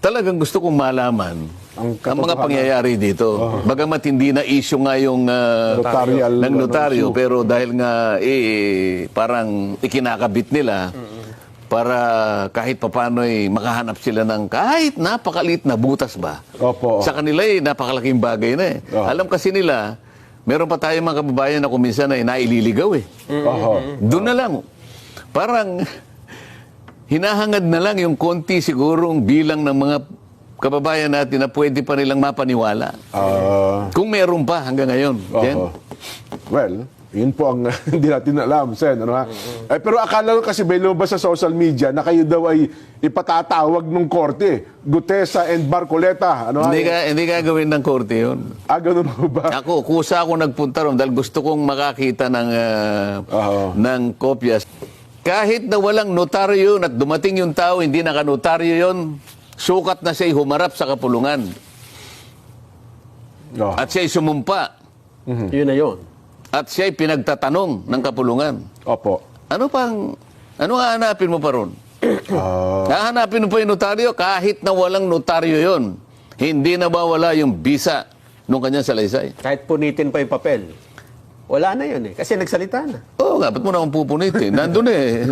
talagang gusto kong malaman ang mga pangyayari dito. Bagamat hindi na issue nga yung ng notaryo, pero dahil nga parang ikinakabit nila para kahit papano'y makahanap sila ng kahit napakalit na butas ba. Opo. Sa kanila napakalaking bagay na eh. Alam kasi nila, meron pa tayong mga kababayan na kuminsan na naililigaw eh. Doon na lang. Parang hinahangad na lang yung konti sigurong bilang ng mga kababayan natin na pwede pa nilang mapaniwala. Kung meron pa hanggang ngayon. Well, yun po ang hindi natin alam, Sen. Ano, ha? Pero akala ko kasi may lumabas sa social media na kayo daw ay ipatatawag ng korte. Gutesa and Barcoleta. Ano, Hindi gagawin ng korte yun. Ganun po ba? Kusa ako nagpunta ron dahil gusto kong makakita ng kopyas. Kahit na walang notaryo yun at dumating yung tao, hindi nakanotaryo yun, sukat na siya'y humarap sa kapulungan. At siya'y sumumpa. Yun na yun. At siya'y pinagtatanong ng kapulungan. Opo. Ano hahanapin mo pa ron? Hahanapin mo pa yung notaryo kahit na walang notaryo yon. Hindi na mawala yung bisa nung kanyang salaysay. Kahit punitin pa yung papel. Wala na yun eh. Kasi nagsalita na. Oo nga, ba't mo naman pupunitin? Nandun eh.